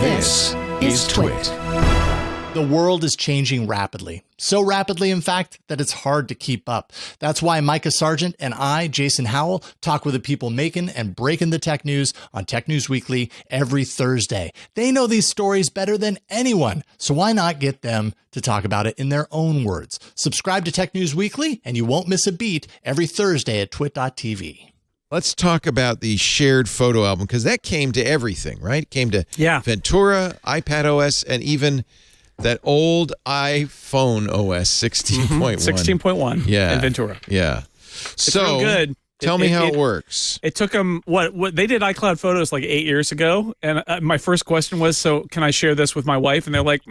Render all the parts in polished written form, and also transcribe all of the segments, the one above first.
This is TWiT. The world is changing rapidly. So rapidly, in fact, that it's hard to keep up. That's why Micah Sargent and I, Jason Howell, talk with the people making and breaking the tech news on Tech News Weekly every Thursday. They know these stories better than anyone, so why not get them to talk about it in their own words? Subscribe to Tech News Weekly, and you won't miss a beat every Thursday at twit.tv. Let's talk about the shared photo album, because that came to everything, right? It came to Ventura, iPad OS, and even that old iPhone OS 16.1. 16.1 in Ventura. Yeah. It's real good. Tell me how it works. It took them, what they did iCloud Photos like 8 years ago. And my first question was, so can I share this with my wife? And they're like,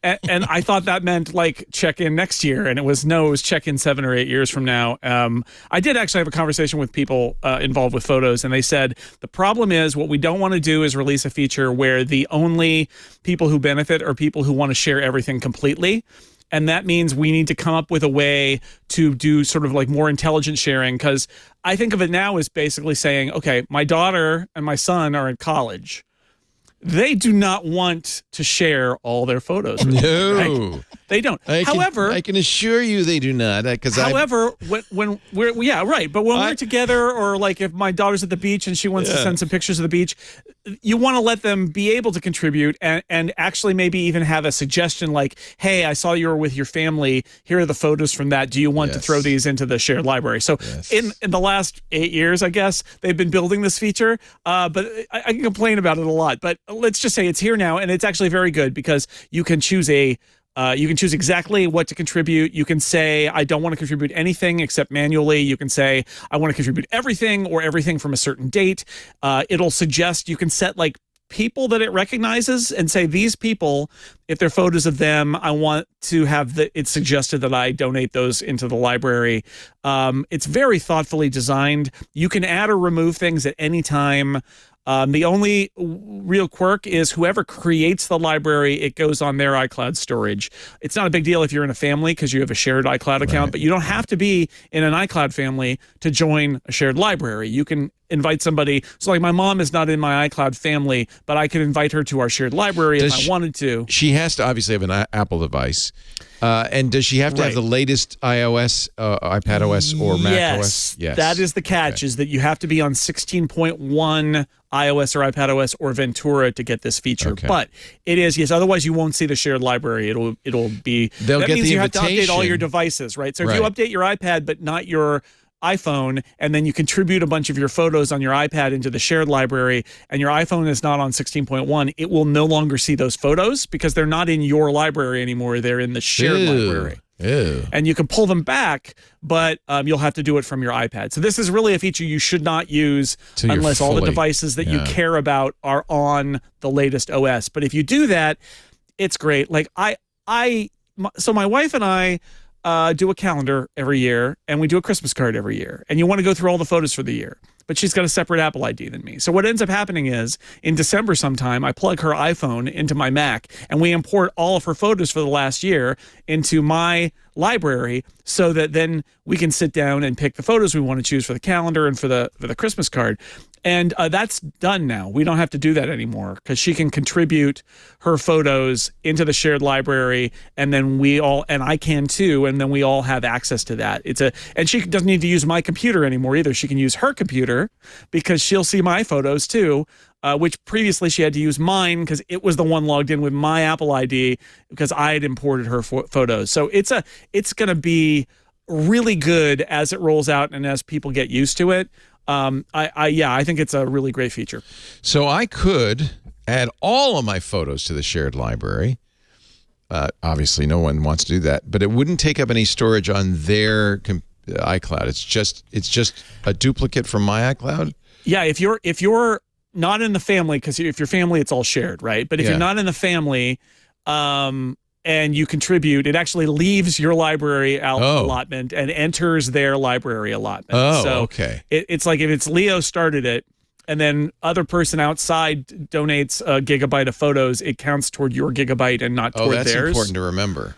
And I thought that meant like check in next year, and it was check in 7 or 8 years from now. I did actually have a conversation with people involved with photos, and they said the problem is what we don't want to do is release a feature where the only people who benefit are people who want to share everything completely. And that means we need to come up with a way to do sort of like more intelligent sharing, because I think of it now as basically saying, okay, my daughter and my son are in college. They do not want to share all their photos with you, right? They don't. However, I can assure you they do not. When we're together, or like if my daughter's at the beach and she wants to send some pictures of the beach, you want to let them be able to contribute and actually maybe even have a suggestion like, hey, I saw you were with your family. Here are the photos from that. Do you want to throw these into the shared library? So in the last 8 years, I guess, they've been building this feature, but I can complain about it a lot. But let's just say it's here now, and it's actually very good because you can choose exactly what to contribute. You can say, I don't want to contribute anything except manually. You can say, I want to contribute everything or everything from a certain date. It'll suggest, you can set like people that it recognizes and say, these people, if they're photos of them, I want to have it's suggested that I donate those into the library. It's very thoughtfully designed. You can add or remove things at any time. The only real quirk is whoever creates the library, it goes on their iCloud storage. It's not a big deal if you're in a family because you have a shared iCloud account, but you don't have to be in an iCloud family to join a shared library. You can invite somebody. So like my mom is not in my iCloud family, but I could invite her to our shared library if I wanted to. She has to obviously have an Apple device. And does she have to have the latest iOS, iPad OS, or Mac OS? Yes, that is the catch, is that you have to be on 16.1 iOS or iPad OS or Ventura to get this feature. But it is, otherwise you won't see the shared library. It'll be, that means you have to update all your devices, right? So if you update your iPad but not your iPhone, and then you contribute a bunch of your photos on your iPad into the shared library, and your iPhone is not on 16.1, it will no longer see those photos because they're not in your library anymore. They're in the shared library. And you can pull them back, but you'll have to do it from your iPad. So this is really a feature you should not use unless all the devices that you care about are on the latest OS. But if you do that, it's great. Like so my wife and I do a calendar every year, and we do a Christmas card every year. And you want to go through all the photos for the year. But she's got a separate Apple ID than me. So what ends up happening is, in December sometime, I plug her iPhone into my Mac, and we import all of her photos for the last year into my library, so that then we can sit down and pick the photos we want to choose for the calendar and for the Christmas card. And that's done now. We don't have to do that anymore because she can contribute her photos into the shared library, and then and I can too, and then we all have access to that. And she doesn't need to use my computer anymore either. She can use her computer because she'll see my photos too, which previously she had to use mine because it was the one logged in with my Apple ID because I had imported her photos. So it's going to be really good as it rolls out and as people get used to it. I think it's a really great feature. So I could add all of my photos to the shared library. Obviously, no one wants to do that, but it wouldn't take up any storage on their iCloud. It's just a duplicate from my iCloud. Yeah, if you're not in the family, because if you're family, it's all shared, right? But if you're not in the family, and you contribute, it actually leaves your library allotment and enters their library allotment. Okay. It's like if it's Leo started it, and then other person outside donates a gigabyte of photos, it counts toward your gigabyte and not toward theirs. That's important to remember.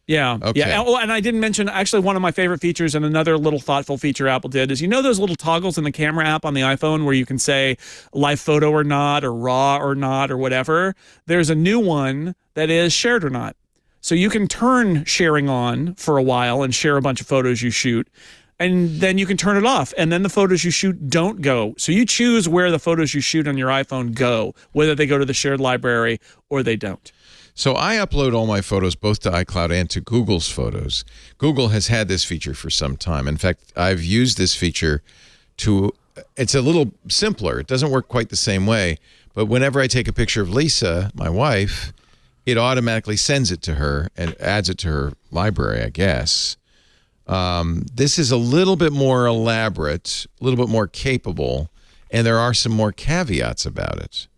Yeah. Okay. Yeah. Oh, and I didn't mention, actually, one of my favorite features and another little thoughtful feature Apple did is, those little toggles in the camera app on the iPhone where you can say live photo or not, or raw or not, or whatever. There's a new one that is shared or not. So you can turn sharing on for a while and share a bunch of photos you shoot. And then you can turn it off, and then the photos you shoot don't go. So you choose where the photos you shoot on your iPhone go, whether they go to the shared library or they don't. So I upload all my photos both to iCloud and to Google's Photos. Google has had this feature for some time. In fact, I've used this feature it's a little simpler. It doesn't work quite the same way, but whenever I take a picture of Lisa, my wife, it automatically sends it to her and adds it to her library, I guess. This is a little bit more elaborate, a little bit more capable, and there are some more caveats about it,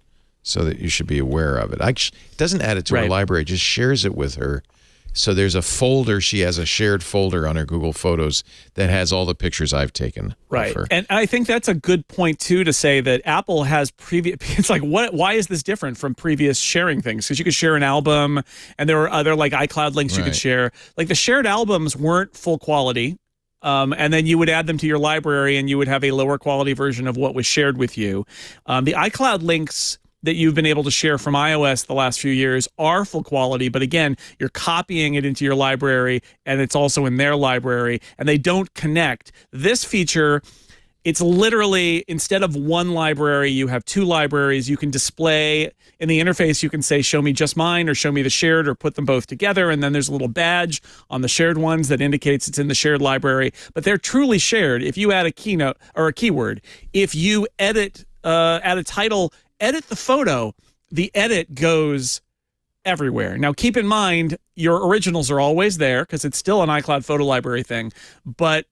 so that you should be aware of it. It doesn't add it to her library, it just shares it with her. So there's a folder, she has a shared folder on her Google Photos that has all the pictures I've taken of her. And I think that's a good point, too, to say that Apple has it's like, why is this different from previous sharing things? Because you could share an album, and there were other like iCloud links you could share. Like the shared albums weren't full quality. And then you would add them to your library, and you would have a lower quality version of what was shared with you. The iCloud links that you've been able to share from iOS the last few years are full quality, but again, you're copying it into your library, and it's also in their library, and they don't connect. This feature, it's literally, instead of one library, you have two libraries. You can display in the interface, you can say, show me just mine, or show me the shared, or put them both together, and then there's a little badge on the shared ones that indicates it's in the shared library, but they're truly shared. If you add a keynote or a keyword, if you add a title, edit the photo, the edit goes everywhere. Now, keep in mind, your originals are always there because it's still an iCloud photo library thing. But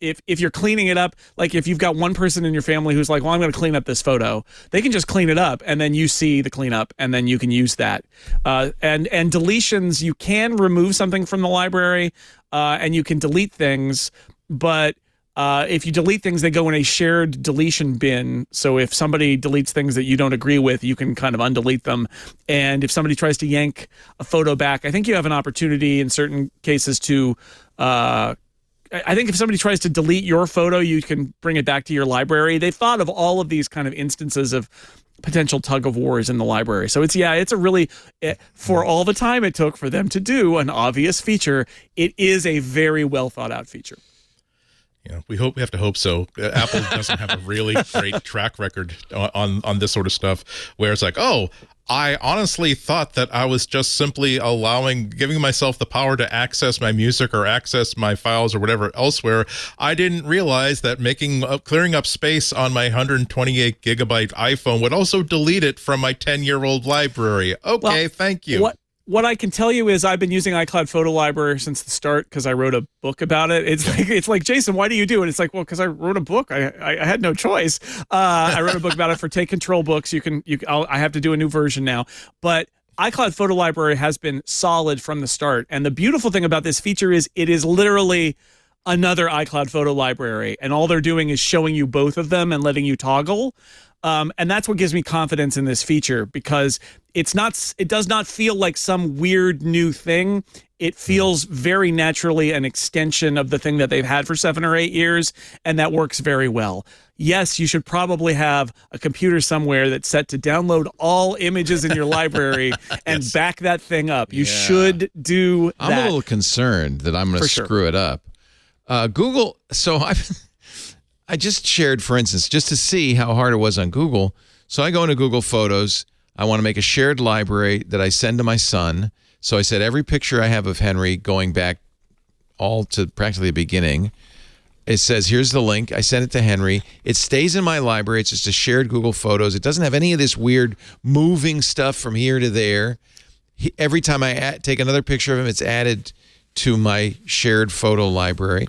if you're cleaning it up, like if you've got one person in your family who's like, well, I'm going to clean up this photo, they can just clean it up, and then you see the cleanup, and then you can use that. And deletions, you can remove something from the library, and you can delete things, but if you delete things, they go in a shared deletion bin. So if somebody deletes things that you don't agree with, you can kind of undelete them. And if somebody tries to yank a photo back, I think you have an opportunity in certain cases to, I think if somebody tries to delete your photo, you can bring it back to your library. They thought of all of these kind of instances of potential tug of wars in the library. So it's a really, for all the time it took for them to do an obvious feature, it is a very well thought out feature. We have to hope so. Apple doesn't have a really great track record on this sort of stuff, where it's like, oh, I honestly thought that I was just simply giving myself the power to access my music or access my files or whatever elsewhere. I didn't realize that clearing up space on my 128 gigabyte iPhone would also delete it from my 10-year-old library. Okay, thank you. What I can tell you is I've been using iCloud Photo Library since the start because I wrote a book about it. It's like, Jason, why do you do it? It's like, well, because I wrote a book. I had no choice. I wrote a book about it for Take Control Books. I have to do a new version now, but iCloud Photo Library has been solid from the start. And the beautiful thing about this feature is it is literally another iCloud Photo Library, and all they're doing is showing you both of them and letting you toggle. And that's what gives me confidence in this feature, because it does not feel like some weird new thing. It feels very naturally an extension of the thing that they've had for 7 or 8 years, and that works very well. Yes, you should probably have a computer somewhere that's set to download all images in your library and back that thing up. You should do that. I'm a little concerned that I'm going to screw it up. Google, so I just shared, for instance, just to see how hard it was on Google. So I go into Google Photos. I want to make a shared library that I send to my son. So I said every picture I have of Henry going back all to practically the beginning, it says, here's the link. I send it to Henry. It stays in my library. It's just a shared Google Photos. It doesn't have any of this weird moving stuff from here to there. Every time I take another picture of him, it's added to my shared photo library.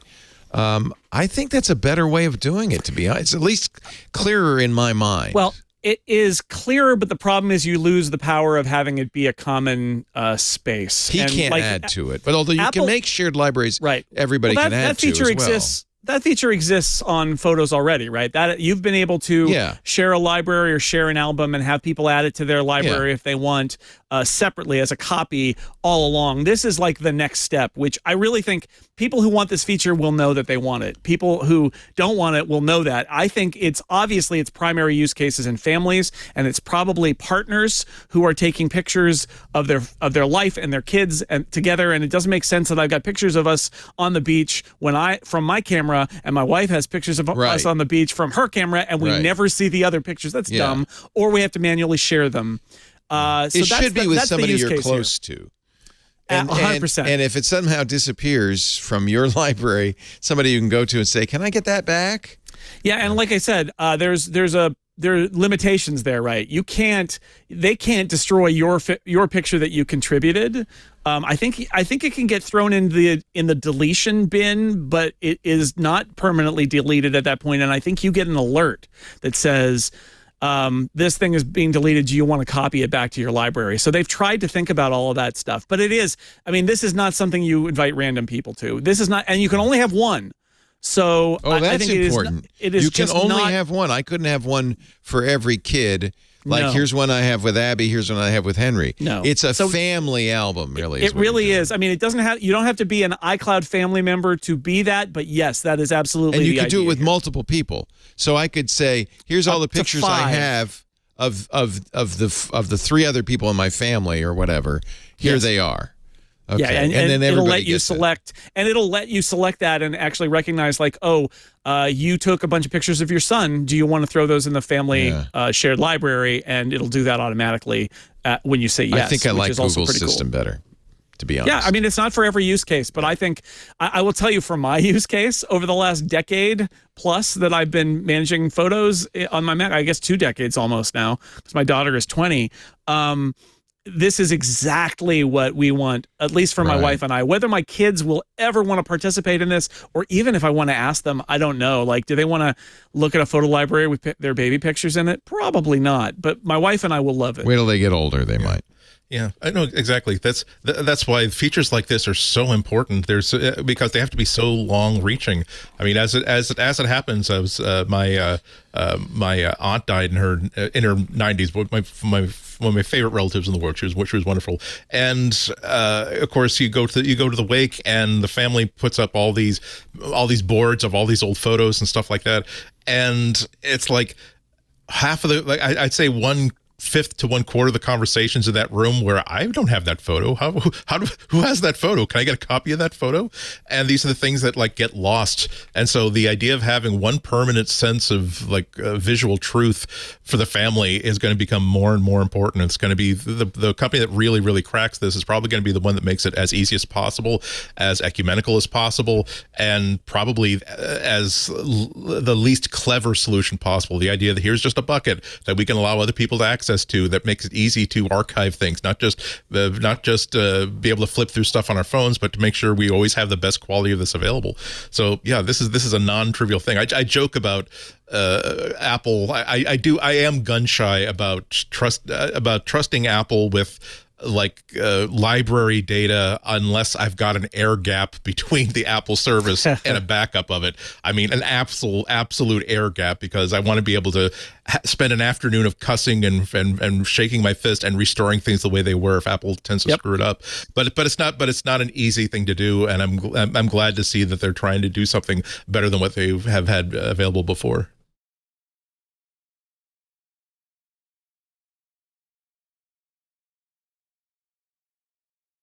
I think that's a better way of doing it, to be honest. It's at least clearer in my mind. Well, it is clearer, but the problem is you lose the power of having it be a common space. He can't add to it. But although you can make shared libraries, everybody can add to as well. that feature exists on Photos already, right? That you've been able to share a library or share an album and have people add it to their library if they want separately as a copy all along. This is like the next step, which I really think people who want this feature will know that they want it. People who don't want it will know that. I think it's obviously its primary use cases in families, and it's probably partners who are taking pictures of their life and their kids and together. And it doesn't make sense that I've got pictures of us on the beach from my camera, and my wife has pictures of us on the beach from her camera, and we never see the other pictures. That's dumb. Or we have to manually share them. So it should be with somebody you're close to. And, 100%. And if it somehow disappears from your library, somebody you can go to and say, "Can I get that back?" Yeah, and like I said, there are limitations there, right? They can't destroy your picture that you contributed. I think it can get thrown in the deletion bin, but it is not permanently deleted at that point. And I think you get an alert that says, this thing is being deleted. Do you want to copy it back to your library? So they've tried to think about all of that stuff, but this is not something you invite random people to. This is not, and you can only have one. So that's I think important. It is you can just only not, have one. I couldn't have one for every kid. Like No. here's one I have with Abby. Here's one I have with Henry. No. It's a family album, really. It really is. I mean, it doesn't have. You don't have to be an iCloud family member to be that. But yes, that is absolutely. And you the could do it idea with here. multiple people. So I could say, here's all the Up to pictures I 5. have of the 3 other people in my family or whatever. Here they are. Okay. Yeah, and then it'll everybody let you gets select, and it'll let you select that and actually recognize, like, you took a bunch of pictures of your son. Do you want to throw those in the family shared library? And it'll do that automatically when you say yes. I think I like Google's cool. system better, to be honest. Yeah, I mean, it's not for every use case, but I think I will tell you from my use case over the last decade plus that I've been managing photos on my Mac, I guess 2 decades almost now, because my daughter is 20. This is exactly what we want, at least for my wife and I. Whether my kids will ever want to participate in this, or even if I want to ask them, I don't know. Like, do they want to look at a photo library with their baby pictures in it? Probably not. But my wife and I will love it. Wait till they get older, they might. Yeah, I know exactly. That's why features like this are so important. Because they have to be so long-reaching. I mean, as it happens, I was my aunt died in her 90s. One of my favorite relatives in the world. She was wonderful. And of course, you go to the wake, and the family puts up all these boards of all these old photos and stuff like that. And it's like half of I'd say 1/5 to 1/4 of the conversations in that room where I don't have that photo. Who has that photo? Can I get a copy of that photo? And these are the things that get lost. And so the idea of having one permanent sense of visual truth for the family is going to become more and more important. It's going to be the company that really, really cracks this is probably going to be the one that makes it as easy as possible, as ecumenical as possible, and probably as the least clever solution possible. The idea that here's just a bucket that we can allow other people to access to, that makes it easy to archive things, not just be able to flip through stuff on our phones, but to make sure we always have the best quality of this available. So yeah, this is a non-trivial thing. I joke about Apple. I am gun shy about trusting Apple with library data unless I've got an air gap between the Apple service and a backup of it. I mean, an absolute air gap, because I want to be able to spend an afternoon of cussing and shaking my fist and restoring things the way they were if Apple tends to screw it up. But it's not an easy thing to do, and I'm glad to see that they're trying to do something better than what they have had available before.